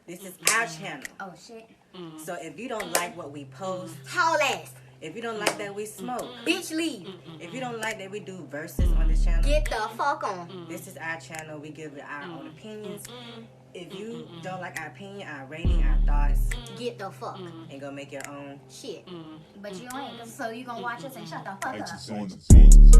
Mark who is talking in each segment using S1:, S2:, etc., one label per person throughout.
S1: This is our channel.
S2: Oh shit.
S1: So if you don't like what we post,
S2: Tall ass.
S1: if you don't like that we smoke,
S2: Bitch, leave.
S1: if you don't like that we do verses on this channel,
S2: Get the fuck on.
S1: this is our channel. We give it our own opinions. If you don't like our opinion, our rating, our thoughts,
S2: Get the fuck.
S1: and go make your own.
S2: Shit. But you ain't, so you gonna watch us and shut the fuck up.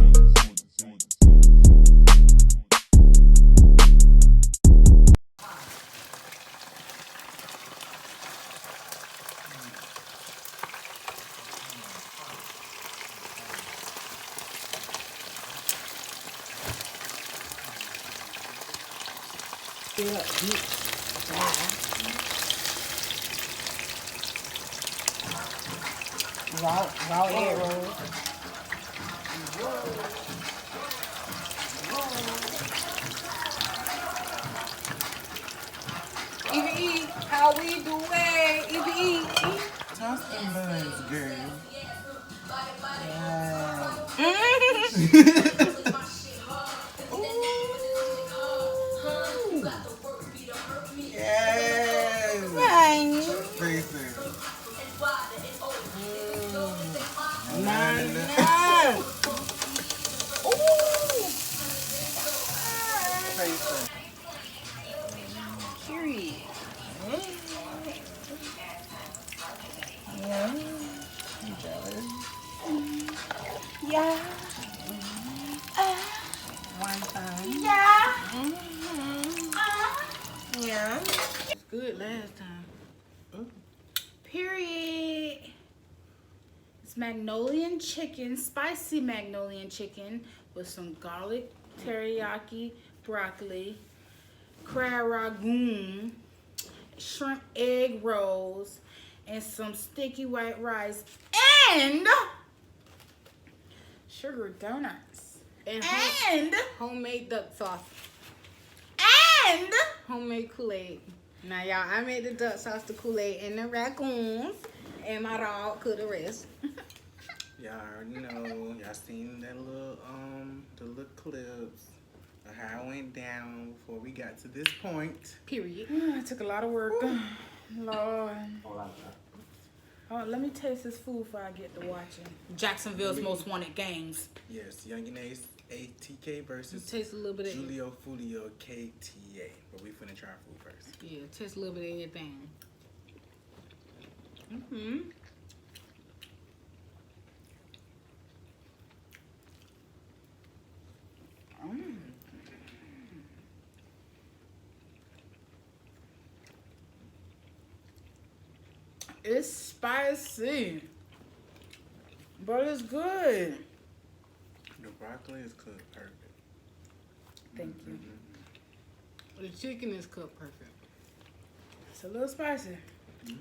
S1: Raw egg rolls.
S3: EVE, how we doing? EVE.
S4: Toss them buns, girl. Yes. Faces. Faces.
S3: Period. Yeah.
S1: One time.
S3: Yeah. It's good last time. Period. It's Magnolian chicken, spicy Magnolian chicken with some garlic, teriyaki, broccoli, crab ragoon, shrimp egg rolls, and some sticky white rice, and sugar donuts, and
S5: Homemade duck sauce.
S3: and
S5: Homemade Kool-Aid. Now, y'all, I made the duck sauce, the Kool-Aid, and the raccoons. And my dog cooked the rest.
S4: Y'all already know. Y'all seen that little the little clips of how it went down before we got to this point.
S5: Period.
S3: it took a lot of work. Lord. Oh, let me taste this food before I get to watching Jacksonville's Most Wanted Gangs.
S4: Yes, Yungeen ATK versus
S5: Taste a little bit of
S4: Julio Foolio KTA. But we finna try food first.
S5: Yeah, taste a little bit of everything.
S3: It's spicy, but it's good.
S4: The broccoli is cooked perfect.
S3: Thank you.
S5: The chicken is cooked perfect.
S3: It's a little spicy.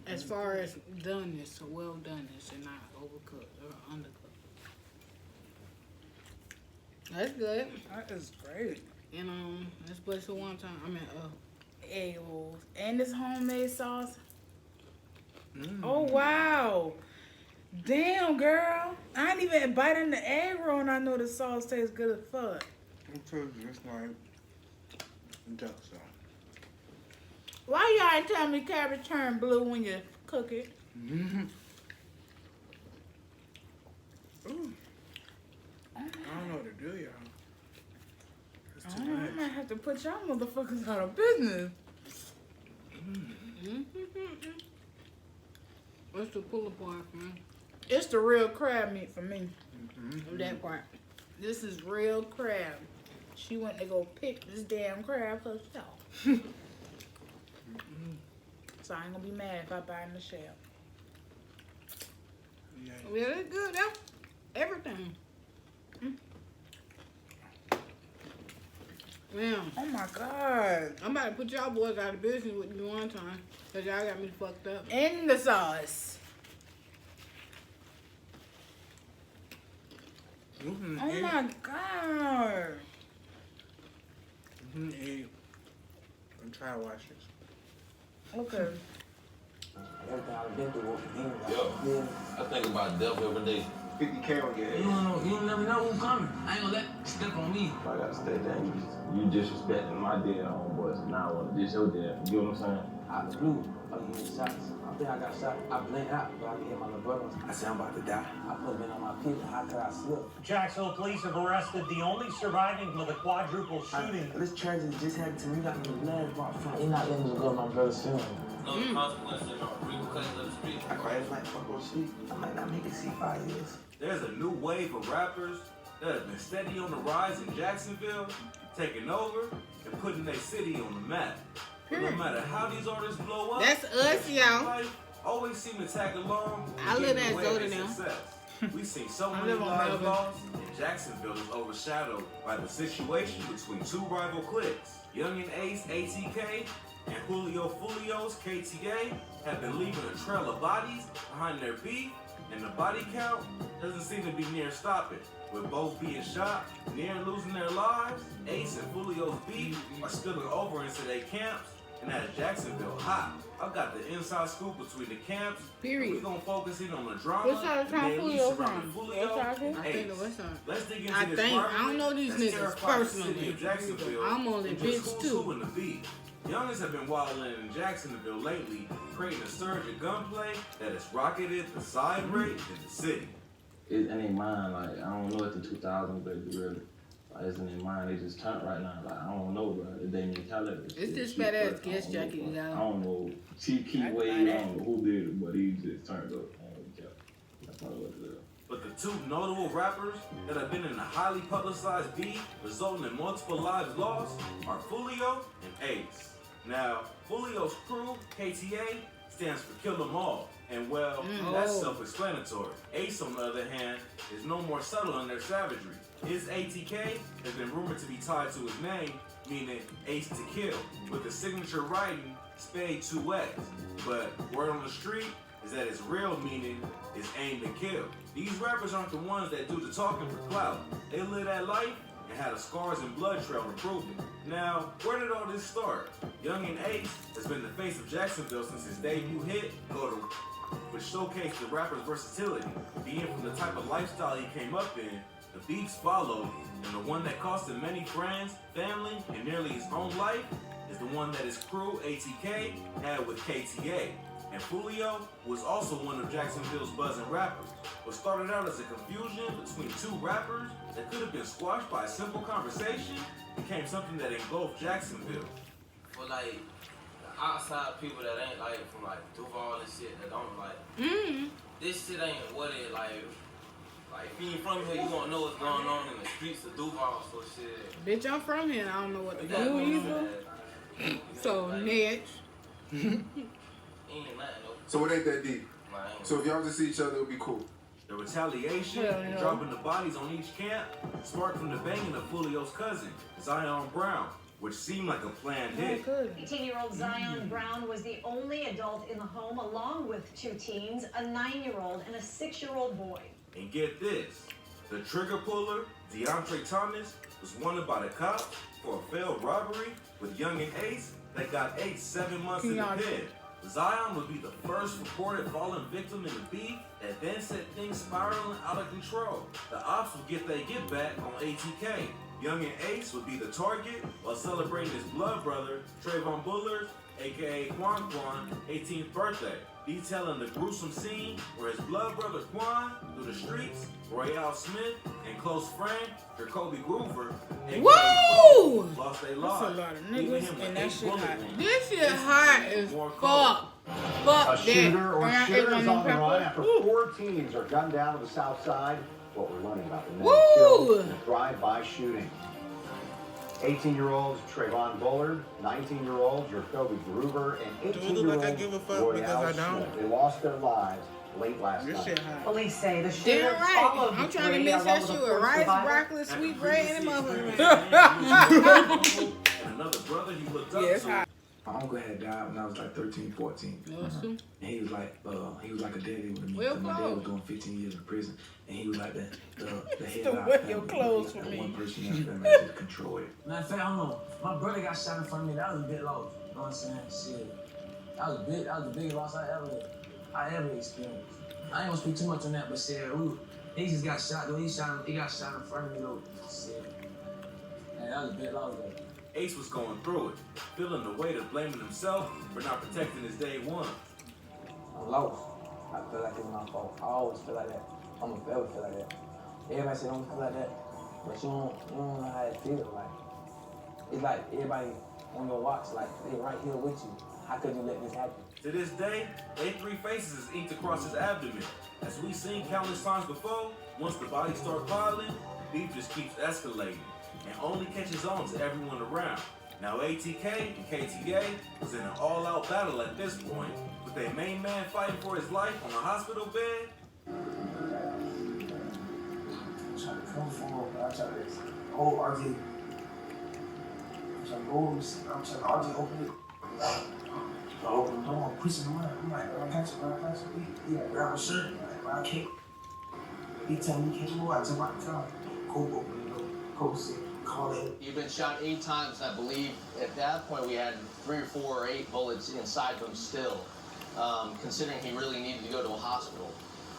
S5: As far as doneness, well doneness, and not overcooked or undercooked. That's good.
S3: That is great.
S5: And this place at one time,
S3: Egg rolls and this homemade sauce. Oh wow! Damn, girl, I ain't even bite in the egg roll, and I know the sauce tastes good as fuck.
S4: It tastes just like duck sauce.
S3: Why y'all ain't tell me cabbage turn blue when you cook it?
S4: I don't know what to do, y'all. It's too
S3: I
S4: much.
S3: might have to put y'all motherfuckers out of business.
S5: what's the puller part, man?
S3: It's the real crab meat for me.
S5: That part.
S3: This is real crab. She went to go pick this damn crab herself. So I ain't gonna be mad if I buy in the shell.
S4: Yeah.
S5: Yeah, it's good, though. Everything. Yeah.
S3: Oh my god.
S5: I'm about to put y'all boys out of business with me one time. Because y'all got me fucked up.
S3: In the sauce. Oh my god.
S4: Egg. And try to wash this.
S3: Okay.
S6: Everything I've been through,
S7: Yo, I think about death every day.
S6: 50K on your head.
S7: You never know who's coming. I ain't gonna let step on me.
S6: I gotta stay dangerous.
S7: You disrespecting my dead homeboys, and I want to diss your dead. You know what I'm saying?
S6: out the blue, I was getting shots. I think I got shot. I blinked out, but I could hear my little brother. I said, I'm about to die. I put him in on my pit. How could I slip?
S8: Jacksonville police have arrested the only surviving of the quadruple shooting.
S6: This tragedy just happened to me. We got me the last box from. He not letting me go to my brother's funeral.
S7: No consequences or repercussions of the street.
S6: I cried like fuck on shit. I might not make it see 5 years.
S9: There's a new wave of rappers that have been steady on the rise in Jacksonville, taking over and putting their city on the map. But no matter how these artists blow up,
S5: That's us, y'all.
S9: life always seem to tag along.
S5: I live in Zoda now.
S9: Success. We've seen so
S3: I
S9: many
S3: live on
S9: lives
S3: Melbourne.
S9: lost, and Jacksonville is overshadowed by the situation between two rival cliques. Yungeen Ace ATK and Julio Foolio KTA have been leaving a trail of bodies behind their beef, and the body count doesn't seem to be near stopping. With both being shot, near losing their lives, Ace and Julio's beef are spilling over into their camps, and at Jacksonville hot. I've got the inside scoop between the camps.
S5: Period.
S9: We're gonna focus in on the drama.
S5: What side of town
S9: mainly
S5: Julio
S9: surrounding
S5: from?
S9: Julio
S5: What side?
S9: and
S5: I think
S9: Ace.
S5: the west side.
S9: Let's dig into
S5: I
S9: this
S5: think. I
S9: rivalry
S5: don't know these
S9: that's
S5: niggas
S9: terrified the city
S5: personally.
S9: of Jacksonville,
S5: I'm on the
S9: and just
S5: bitch
S9: who's
S5: too.
S9: who in the beat. Youngins have been wilding in Jacksonville lately, creating a surge of gunplay that has rocketed the side rate in the city.
S10: It's in their mind, like, I don't know if the 2000s, but really, like, it's in their mind, they just turned right now, like, I don't know, bro, it's their mentality.
S5: It's this
S10: Shit,
S5: fat ass
S10: but I
S5: guest
S10: don't know,
S5: jacket you
S10: bro.
S5: got.
S10: I don't know, Key Wade, I don't know who did it, but he just turned up. That's probably what it is.
S9: But the two notable rappers that have been in a highly publicized beef resulting in multiple lives lost are Foolio and Ace. Now, Foolio's crew, KTA, stands for Kill 'Em All. And well, that's self-explanatory. Ace, on the other hand, is no more subtle in their savagery. His ATK has been rumored to be tied to his name, meaning Ace to Kill, with the signature writing Spade 2X. But word on the street is that its real meaning is aim to kill. These rappers aren't the ones that do the talking for clout. They live that life and had a scars and blood trail to prove it. Now, where did all this start? Yungeen Ace has been the face of Jacksonville since his debut hit, Go To, which showcased the rapper's versatility. Being from the type of lifestyle he came up in, the beefs followed, and the one that cost him many friends, family, and nearly his own life is the one that his crew, ATK, had with KTA. And Julio was also one of Jacksonville's buzzing rappers. What started out as a confusion between two rappers that could have been squashed by a simple conversation became something that engulfed Jacksonville.
S7: For like the outside people that ain't like from like Duval and shit that don't like this shit ain't what it like if you ain't from here you won't know what's going on in the streets of Duval, so shit.
S5: Bitch, I'm from here and I don't know what to
S7: That
S5: do
S7: going
S5: either.
S7: on,
S5: So,
S7: like,
S5: next.
S7: ain't nothing though.
S11: So it ain't that deep.
S7: Like, ain't
S11: So if y'all just see each other, it'll be cool.
S9: The retaliation and dropping the bodies on each camp sparked from the banging of Julio's cousin, Zion Brown, which seemed like a planned hit.
S12: 18-year-old Zion Brown was the only adult in the home, along with two teens, a 9-year-old and a 6-year-old boy.
S9: And get this, the trigger puller, DeAndre Thomas, was wanted by the cops for a failed robbery with Yungeen Ace that got Ace 7 months in the pen. Zion would be the first reported fallen victim in the beef that then set things spiraling out of control. The ops would get their get back on ATK. Yungeen Ace would be the target while celebrating his blood brother, Trayvon Bullard's, aka Quan 18th birthday, detailing the gruesome scene where his blood brother Quan, through the streets, Royale Smith, and close friend, Jacoby Groover,
S5: Woo!
S9: lost their
S3: That's
S9: lives.
S3: a lot of
S9: leaving
S3: niggas
S9: him with
S3: and that
S9: 8
S3: shit
S9: bullet
S3: hot.
S9: wounds.
S5: This shit hot as fuck. Fuck
S13: A
S5: that.
S13: shooter or
S5: Ate
S13: shooters
S5: lemon
S13: on the run
S5: pepper.
S13: after 4 teens are gunned down to the south side. What we're learning about the men
S5: Woo!
S13: killed in a drive-by shooting. 18-year-old Trayvon Bullard, 19-year-old Jacoby Groover, and
S4: Do it look like I
S13: 18-year-old
S4: give a fuck
S13: Royale
S4: because I don't?
S13: Smith. They lost their lives late last
S3: This
S13: night.
S3: shit hot.
S12: Police say the shooter
S5: Damn right.
S12: followed
S5: I'm
S12: the
S5: trying to
S12: three,
S5: mix
S12: along
S5: that
S12: with
S5: shit
S12: a
S5: with
S12: fourth
S5: rice,
S12: survivor.
S5: broccoli, sweet bread, and motherfucking.
S9: And another brother he looked
S3: Yeah,
S9: up
S3: it's
S9: to.
S3: hot.
S6: My uncle had died when I was like 13, 14. And he was like a daddy with me.
S5: Well,
S6: My dad
S5: close.
S6: was doing 15 years in prison. And he was like the head
S3: Still
S6: of our
S3: wear
S6: family.
S3: your clothes
S6: That
S3: for me.
S6: one person in the family that just control it.
S8: Matter of fact, I don't know. My brother got shot in front of me. That was a bit low. You know what I'm saying? Shit. That was the biggest loss I ever experienced. I ain't gonna speak too much on that, but shit, he just got shot though. He got shot in front of me though. Shit. Man, that was a bit low though.
S9: Ace was going through it, feeling the weight of blaming himself for not protecting his day one.
S6: I'm lost. I feel like it's my fault. I always feel like that. I'm gonna forever feel like that. Everybody say don't feel like that, but you don't know how it feels. Like it's like everybody on your watch, like they right here with you. How could you let this happen?
S9: To this day, A3 faces is inked across his abdomen. As we've seen countless times before, once the bodies start piling, beef just keeps escalating and only catches on to everyone around. Now ATK and KTA was in an all-out battle at this point, with their main man fighting for his life on a hospital bed.
S8: I'm trying to come forward, but I'm trying to hold RJ. I'm trying to RJ open it. I open the door, I'm pushing him out. I'm like, bro, I got you. He like, grab my shirt. I'm like, bro, I can't. He tell me he can't move. I jump out the car. Cope open the door. Cope said, call it.
S14: You've been shot 8 times. I believe at that point we had 3 or 4 or 8 bullets inside of him still. Considering he really needed to go to a hospital.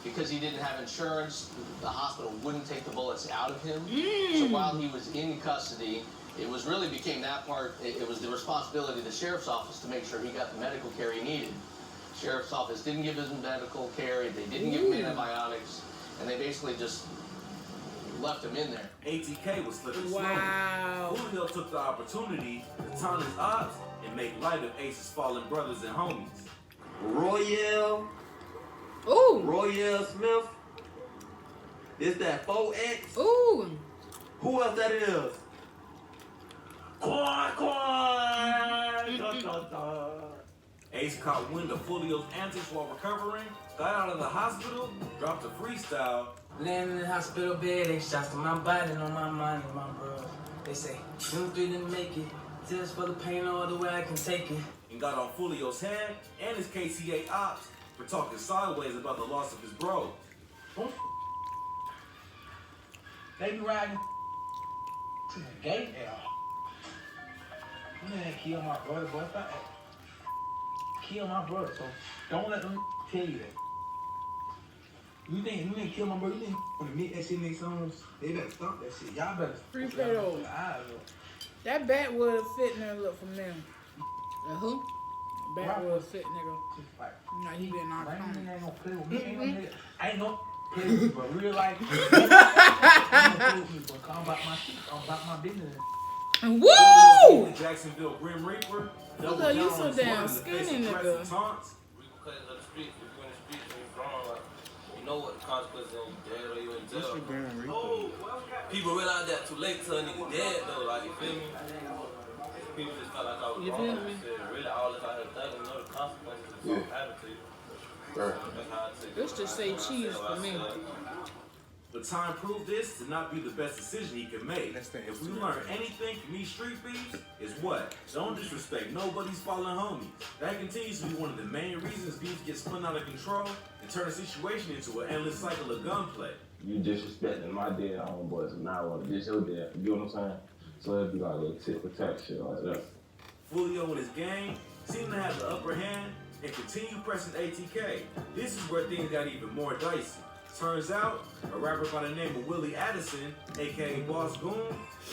S14: Because he didn't have insurance, the hospital wouldn't take the bullets out of him. So while he was in custody, it was really became that part, it was the responsibility of the sheriff's office to make sure he got the medical care he needed. Sheriff's office didn't give him medical care, they didn't give him antibiotics, and they basically just left him in there.
S9: ATK was slipping
S3: Wow.
S9: slowly. Julio took the opportunity to taunt his odds and make light of Ace's fallen brothers and homies.
S7: Royale.
S3: Ooh.
S7: Royale Smith. This that 4X.
S3: Ooh.
S7: Who else that is?
S9: Ace caught wind of Julio's antics while recovering, got out of the hospital, dropped a freestyle.
S8: Laying in the hospital bed, they shots to my body, on my mind and my bro. They say, them 3 didn't make it. Just for the pain all the way I can take it.
S9: And got on Julio's head and his KTA ops for talking sideways about the loss of his bro.
S6: They be riding to the gate. You didn't kill my brother, boy. If I kill my brother, so don't let them tell you that. You didn't kill my brother. You didn't want to meet that shit next songs. They better stop that shit. Y'all better.
S3: Free throws. That backwood fit nigga look familiar.
S5: Who?
S3: Backwood fit nigga. No, he been on
S6: Raymond ain't gonna play with me. I ain't gonna play with you, but real life. I'm gonna play with you, but come about my shit. I'm about my business.
S3: Woo!
S9: The Jacksonville Grim Reaper.
S3: Look at you so damn skinny, nigga.
S9: Taunts.
S7: Because of the streets, if you're in the streets and you're wrong, like, you know what the consequences are, you dead or you in jail. People realize that too late till a nigga dead though, like, you feel me? People just felt like I was wrong. Really, all this out here thinking, you know the consequences of something happened to you.
S11: Right.
S7: That's how I take it.
S3: Let's just say cheese for me.
S9: But time proved this to not be the best decision he could make. If we learn anything from these street beefs, is what? Don't disrespect nobody's fallen homies. That continues to be one of the main reasons beefs get spun out of control and turn a situation into an endless cycle of gunplay.
S10: You disrespecting my dead homeboys, so now I want to diss your dad. You know what I'm saying? So it'd be like a little tit for tat shit like that.
S9: Julio and his gang seem to have the upper hand and continue pressing ATK. This is where things got even more dicey. Turns out, a rapper by the name of Willie Addison, aka Boss Goon,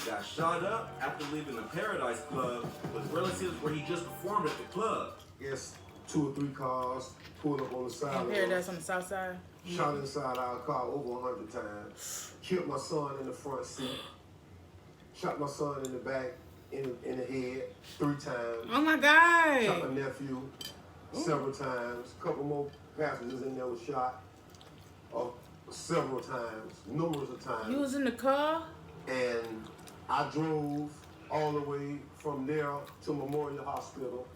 S9: got shot up after leaving the Paradise Club with relatives where he just performed at the club.
S11: Yes, 2 or 3 cars pulled up on the side.
S3: And Paradise on the south side.
S11: Shot inside our car over 100 times. Killed my son in the front seat. Shot my son in the back, in the head 3 times.
S3: Oh my God.
S11: Shot my nephew several times. A couple more passengers in there were shot. Several times, numerous of times.
S3: You was in the car?
S11: And I drove all the way from there to Memorial Hospital.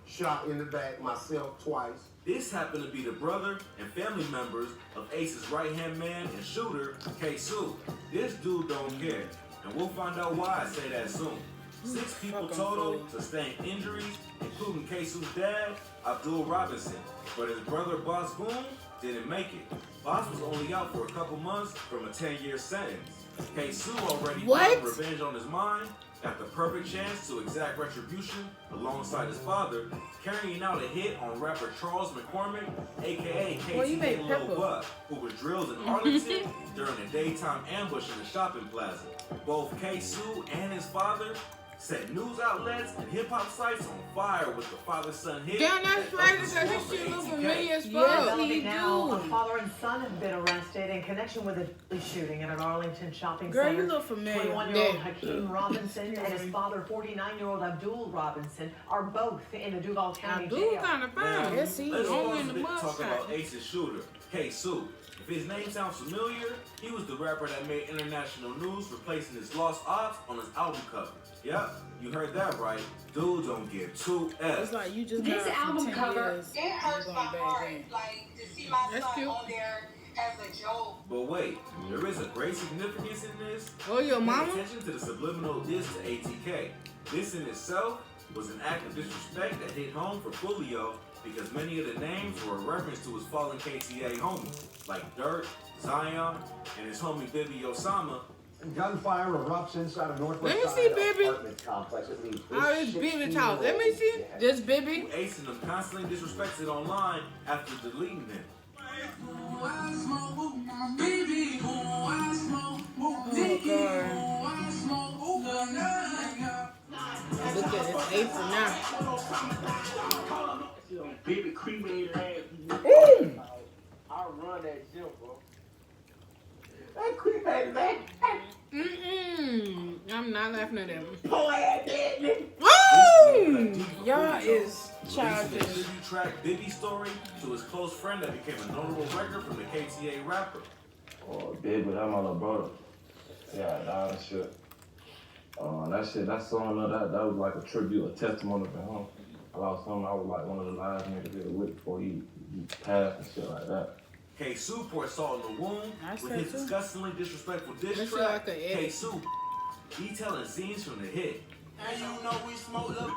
S11: Shot in the back myself twice.
S9: This happened to be the brother and family members of Ace's right-hand man and shooter, K-Sue. This dude don't care, and we'll find out why I say that soon. 6 people total sustained injuries, including K-Sue's dad, Abdul Robinson. But his brother, Boss Goon, didn't make it. Boss was only out for a couple months from a 10-year sentence. K-Sue already had revenge on his mind, got the perfect chance to exact retribution alongside his father, carrying out a hit on rapper Charles McCormick, aka KTA Lil Buck, who was drilled in Arlington during a daytime ambush in the shopping plaza. Both K-Sue and his father set news outlets and hip-hop sites on fire with the father-son hit.
S5: Damn, that's right, because this shit look familiar as fuck.
S12: Now, a father and son have been arrested in connection with a shooting at an Arlington shopping
S5: Girl,
S12: center.
S5: you look familiar.
S12: 21-year-old Hakeem Robinson and his father, 49-year-old Abdul Robinson, are both in the Duval County
S5: Abdul
S12: jail.
S5: kind of fine. Yes, he
S9: Let's
S5: only
S9: pause
S5: in
S9: a
S5: the
S9: bit to talk about
S5: mugshot.
S9: Ace's shooter, K-Sue. If his name sounds familiar, he was the rapper that made international news replacing his Lost Ops on his album cover. Yep, you heard that right. Dude don't give two F's.
S5: It's like you just
S15: This
S5: got it for
S15: album
S5: 10
S15: cover,
S5: years.
S15: it hurts my heart. Like, to see my
S5: That's
S15: son
S5: cute.
S15: on there as a joke.
S9: But wait, there is a great significance in this.
S5: Oh, your
S9: Pay
S5: mama?
S9: attention to the subliminal diss to ATK. This in itself was an act of disrespect that hit home for Foolio because many of the names were a reference to his fallen KTA homies, like Dirt, Zion, and his homie Bibi Osama.
S13: Gunfire erupts inside a northwest
S5: Let me see,
S13: side
S5: Bibi.
S13: apartment complex. It leaves
S5: Oh, it's Bibi talk. Let me see. Just Bibi.
S9: Ace and them constantly disrespected online after deleting him.
S5: Oh, God. Look at this Ace now.
S6: Baby cremated ass.
S5: Ooh!
S6: I run that gym, bro. That cremated man.
S5: I'm not laughing at them.
S6: Poor ass dead nigga.
S5: Oh! Y'all is
S9: Releasing
S5: childish.
S9: the tribute track Bibby story to his close friend that became a notable record from the KTA rapper.
S10: Oh, big, but I'm my little brother. Yeah, that shit. That song, that was like a tribute, a testimony for him. I lost him. I was like one of the last niggas here with before he passed and shit like that.
S9: K-Sue poured salt in the wound with
S5: said
S9: his
S5: too.
S9: disgustingly disrespectful diss
S5: Let's see
S9: track,
S5: like a edit.
S9: K-Sue, detailing scenes from the hit.
S7: And you know we smoke up.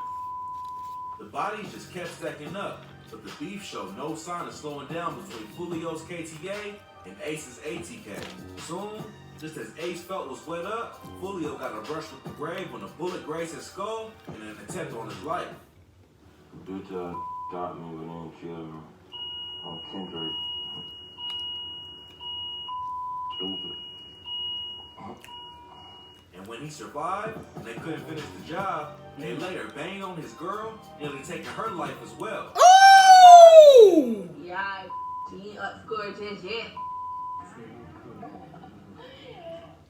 S9: The bodies just kept stacking up, but the beef showed no sign of slowing down between Julio's KTA and Ace's ATK. Soon, just as Ace felt was wet up, Julio got a brush with the grave when a bullet grazed his skull in an attempt on his life.
S10: Bitch got me, but didn't kill me. I'm Kendrick. Stupid.
S9: And when he survived and they couldn't finish the job, they later banged on his girl, nearly taking her life as well.
S5: Ooh!
S15: Yeah, he upscored his yet.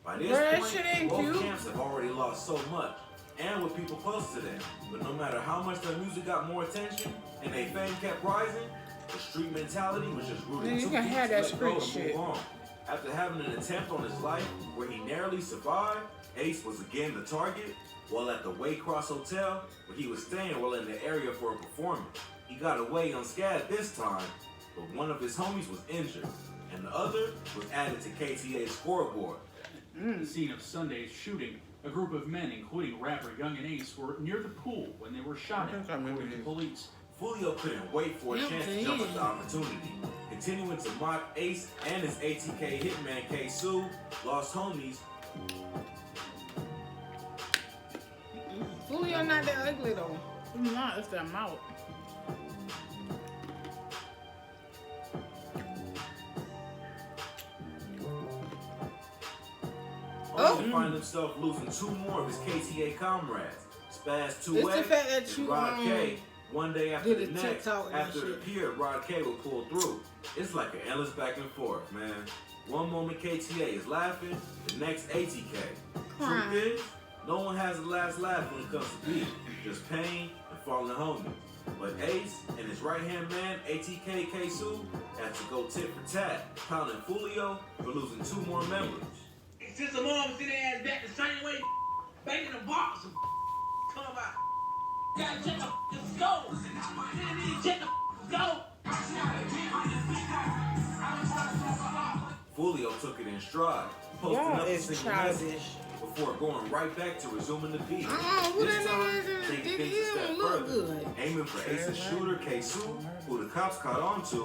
S9: By this
S5: Bro, that
S9: point,
S5: shit ain't
S9: both
S5: cute.
S9: camps have already lost so much, and with people close to them. But no matter how much their music got more attention and their fame kept rising, the street mentality was just rooted
S5: Man, you
S9: too
S5: can
S9: deep
S5: have
S9: to
S5: that
S9: let go
S5: street
S9: and
S5: shit.
S9: move on. After having an attempt on his life where he narrowly survived, Ace was again the target, while at the Waycross Hotel, where he was staying while in the area for a performance. He got away unscathed this time, but one of his homies was injured, and the other was added to KTA's scoreboard.
S16: The scene of Sunday's shooting, a group of men, including rapper Yungeen and Ace, were near the pool when they were shot at, according to police.
S9: Foolio couldn't wait for a chance to jump at the opportunity. Continuing to mock Ace and his ATK hitman K-Sue, lost homies.
S5: Julio not that ugly though. It's not, it's that mouth.
S9: Only to find himself losing two more of his KTA comrades. Spaz 2A
S5: It's the fact that
S9: and
S5: you,
S9: Rod K. One day after
S5: did
S9: the
S5: a
S9: next,
S5: TikTok and
S9: after
S5: shit.
S9: it appeared, Rod K will pull through. It's like an endless back and forth, man. One moment KTA is laughing, the next ATK.
S5: Crying.
S9: Truth is, no one has the last laugh when it comes to beef. Just pain and falling homies. But Ace and his right-hand man, ATK K-Sue, had to go tit for tat, pounding Foolio for losing two more members.
S6: Since the mom sit their ass back the same way, back in the box. Come out. Gotta check the go. Check the go.
S9: Foolio took it in stride, posting
S5: Y'all
S9: up a
S5: is
S9: single
S5: childish.
S9: message before going right back to resuming the beat.
S5: Who
S9: This
S5: that
S9: time,
S5: nigga is in the
S9: taking
S5: dick?
S9: things
S5: He
S9: a step
S5: don't look
S9: further,
S5: good.
S9: aiming for Ace's shooter K-Sue, who the cops caught on to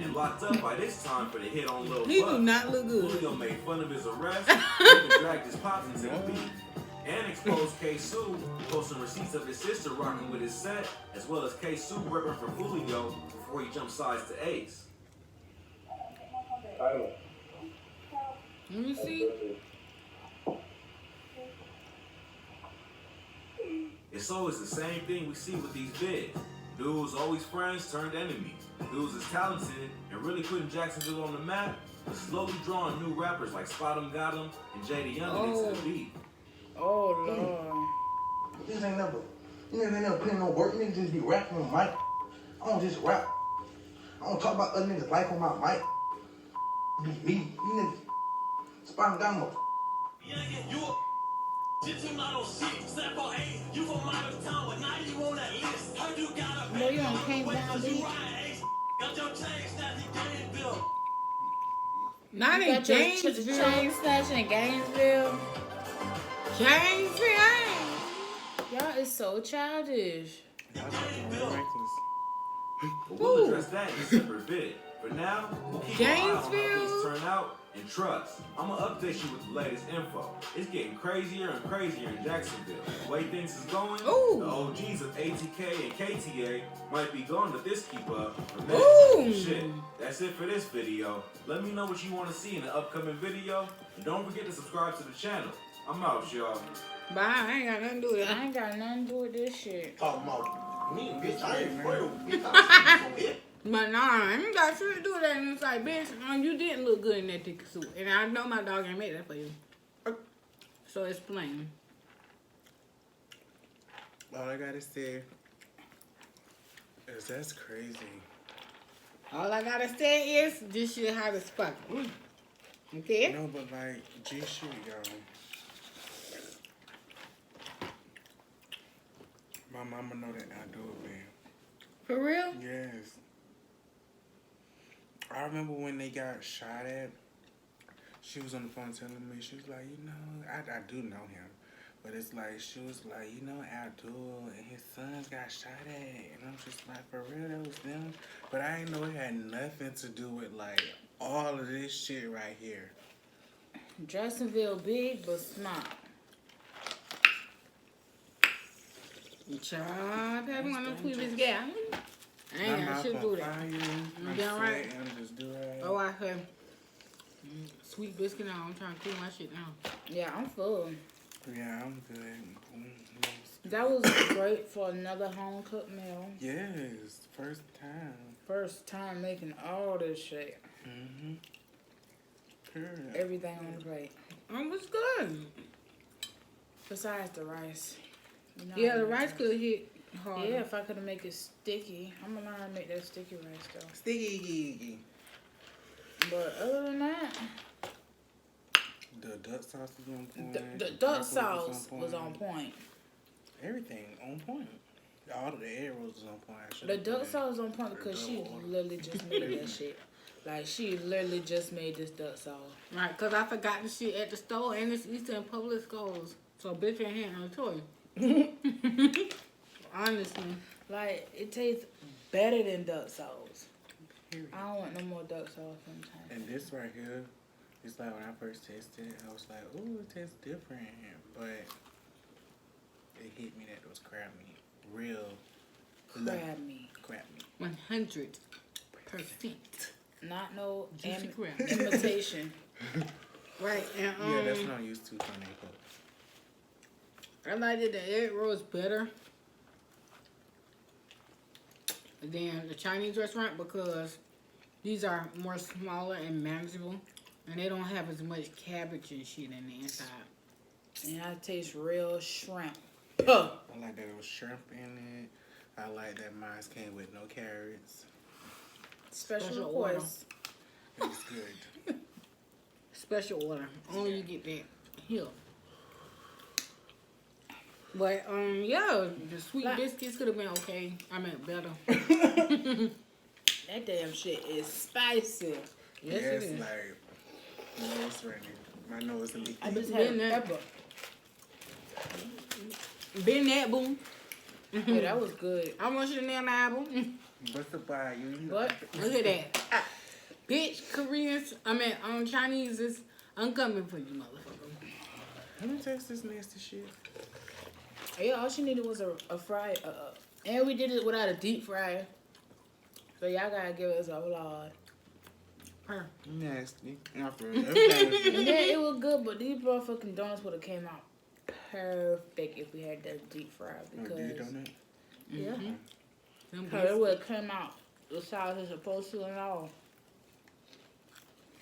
S9: and locked up by this time for the hit on Lil
S5: He
S9: Buck.
S5: do not look good.
S9: Foolio made fun of his arrest, even dragged his pops into the beat, and exposed K-Sue, posting receipts of his sister rocking with his set, as well as K-Sue repping for Foolio before he jumped sides to Ace.
S5: Let me see.
S9: It's always the same thing we see with these vids. Dudes always friends turned enemies. Dudes is talented and really putting Jacksonville on the map, but slowly drawing new rappers like Spot 'em Got 'em and Jada Young into the beat.
S3: Oh, Lord.
S6: Niggas ain't never putting no work. Niggas just be rapping on mic. I don't just rap. I don't talk about other niggas' life on my mic. Me, you niggas. Spot 'em Got 'em.
S5: No, you on Came Down Beach? Not in Gainesville.
S3: Chain snatching in Gainesville.
S5: Gainesville.
S3: Y'all is so childish.
S4: Y'all fucking reckless.
S9: But we'll address that in a separate vid. For now, we'll keep an eye on how things turn out and trust. I'm gonna update you with the latest info. It's getting crazier and crazier in Jacksonville. The way things is going, the OGs of ATK and KTA might be gone, but this keep up for minutes. Shit, that's it for this video. Let me know what you want to see in the upcoming video. And don't forget to subscribe to the channel. I'm out, y'all.
S5: Bye. I ain't got nothing to do with it.
S3: I ain't got nothing to do with this shit.
S6: Talking about me, bitch. I ain't real.
S5: But nah, I ain't got shit to do with that. And it's like, bitch, you didn't look good in that thick suit. And I know my dog ain't made that for you. So explain.
S4: All I gotta say is that's crazy.
S5: All I gotta say is, this shit hot as fuck. Okay?
S4: No, but like, G shit, y'all. My mama know that I do it, man.
S5: For real?
S4: Yes. I remember when they got shot at, she was on the phone telling me, she was like, you know, I do know him. But it's like, she was like, you know, Abdul and his sons got shot at. And I'm just like, for real, that was them? But I didn't know it had nothing to do with, like, all of this shit right here.
S3: Jacksonville big but small.
S5: Child, having one of the sweetest gal. I ain't got shit to do with that. You down right? Oh, I heard. Sweet biscuit now. I'm trying to cool my shit down.
S3: Yeah, I'm full.
S4: Yeah, I'm good.
S3: That was great for another home cooked meal.
S4: Yes, first time.
S3: First time making all this shit.
S4: Mm-hmm. Sure.
S3: Everything on the plate.
S5: It was good.
S3: Besides the rice. You know,
S5: Yeah, the rice could hit hard.
S3: Yeah, if I could make it sticky. I'm gonna learn how to make that sticky rice though.
S4: Sticky.
S3: But other than that,
S4: the duck sauce was on point.
S3: The duck sauce was on point.
S4: Everything on point. All of the egg rolls was on point.
S3: The duck sauce was on point because she literally just made that shit. Like, she literally just made this duck sauce.
S5: Right, because I forgot the shit at the store and it's Eastern Public Schools. So bitch ain't had no choice. Honestly.
S3: Like, it tastes better than duck sauce. I don't want no more duck sauce sometimes.
S4: And this right here, it's like when I first tasted it, I was like, ooh, it tastes different. But it hit me that it was crab meat. Real
S3: Crab meat.
S5: 100%.
S3: Not no
S5: Juicy crab.
S3: imitation.
S5: Right. And,
S4: yeah, that's what I'm used to from that cook.
S5: I like that the egg roll is better than the Chinese restaurant because these are more smaller and manageable. And they don't have as much cabbage and shit in the inside.
S3: And I taste real shrimp.
S4: Yeah, I like that it was shrimp in it. I like that mine came with no carrots.
S3: Special orders.
S4: It was good.
S5: Special order. Only you get that here. But, yeah, the sweet biscuits could have been okay. I mean, better.
S3: That damn shit is spicy.
S5: Yes, it is.
S4: Like, it's running. My nose is leaking.
S3: I just had pepper.
S5: Been that, boom.
S3: Yeah, that was good.
S5: I want you to name the album.
S4: What's the buy you?
S5: What? Look at that. Bitch, Koreans, Chinese is, I'm coming for you, motherfucker.
S4: Let me taste this nasty shit.
S3: Yeah, all she needed was a fry. And we did it without a deep fryer. So y'all gotta give us a lot.
S4: Nasty.
S3: And then it was good, but these motherfucking donuts would have came out perfect if we had that deep fry because yeah,
S5: Mm-hmm.
S3: it would have come out the size it's supposed to and all.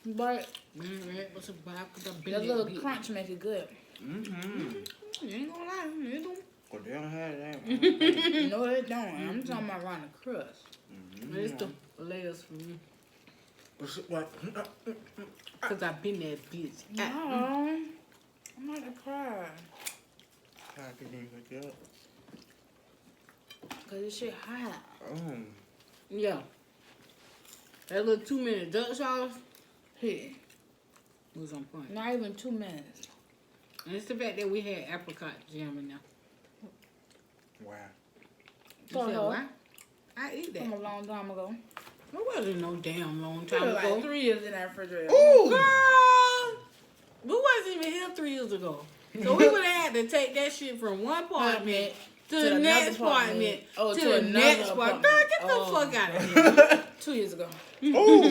S3: But that little crunch make it good.
S5: You ain't gonna lie, you don't.
S4: Well, they don't have that.
S3: No, they don't. I'm talking about around the crust.
S5: It's the layers for me.
S4: What?
S5: Cause I've been that bitch.
S3: No, I'm not gonna cry.
S4: I can even look up.
S3: Cause this shit hot.
S4: Oh.
S5: Yeah. That little 2-minute Dutch sauce
S3: Here.
S5: was on point.
S3: Not even 2 minutes.
S5: And it's the fact that we had apricot jam in there.
S4: Wow.
S5: You said what? I eat that.
S3: From a long time ago.
S5: It wasn't no damn long
S3: It
S5: time
S3: was
S5: ago.
S3: like 3 years in that refrigerator.
S5: Ooh, girl! We wasn't even here 3 years ago. So we would have had to take that shit from one apartment to the next apartment.
S3: Oh,
S5: to
S3: to
S5: the
S3: another
S5: next apartment. Girl, get the fuck out of here.
S3: 2 years ago.
S4: Oh,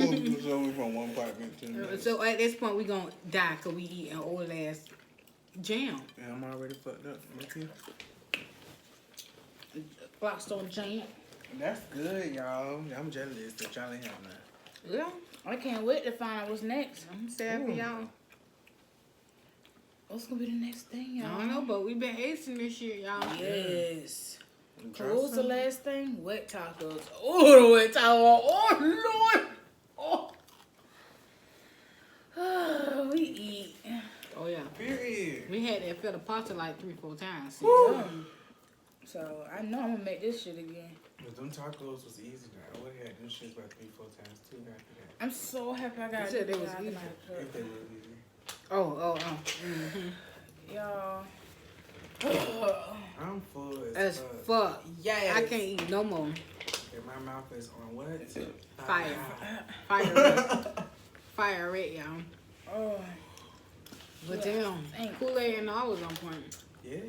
S4: so we from one apartment to the next.
S5: So at this point, we gonna die because we eat an old ass jam.
S4: Yeah, I'm already fucked up. Look here.
S3: Blackstone jam.
S4: That's good, y'all. I'm jealous that y'all ain't have none.
S3: Yeah. I can't wait to find out what's next.
S5: I'm sad for y'all.
S3: What's gonna be the next thing, y'all?
S5: I don't know, but we been acing this shit, y'all.
S3: Yes. What was the last thing? Wet tacos. Oh, the wet taco. Oh, Lord. Oh. We eat.
S5: Oh, yeah.
S4: Period.
S5: We had that feta pasta like 3-4 times.
S3: Yeah. So, I know I'm gonna make this shit again.
S4: But them tacos was easy now. I would have had them shits about 3-4 times too after that.
S3: I'm so happy I got
S5: You
S3: it.
S5: said they was easy.
S4: If they were easy.
S5: Oh. Mm-hmm.
S3: Y'all.
S4: I'm full
S5: As
S4: as
S5: fuck.
S3: Yes.
S5: I can't eat no more.
S4: And my mouth is on what?
S5: Fire. Fire red. Fire red, y'all.
S3: Oh.
S5: But damn, Kool-Aid and all was on point.
S4: Yes.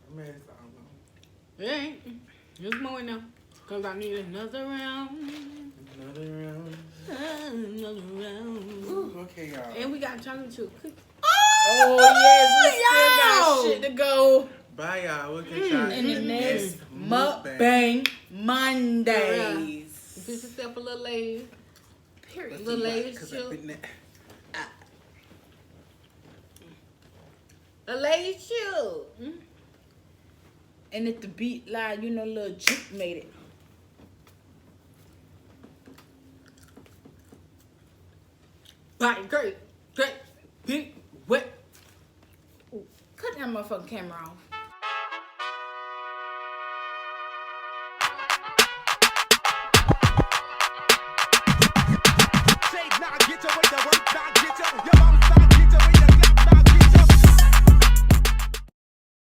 S4: I'm ready for almost.
S5: It ain't. There's more in there. Cause I need another round.
S4: Another round.
S5: Another round.
S4: Ooh, okay, y'all.
S5: And we got chocolate chip cookies.
S3: Oh, yes. We still got shit to go.
S4: Bye, y'all. We'll get y'all
S3: In the next Mukbang Mondays.
S5: Fix yourself a little Lay's.
S3: Period.
S5: A little Lay's chip. A Lay's chip.
S3: And if the beat loud, you know, little Juke made it.
S5: Body great, big, wet.
S3: Cut that motherfucking camera off.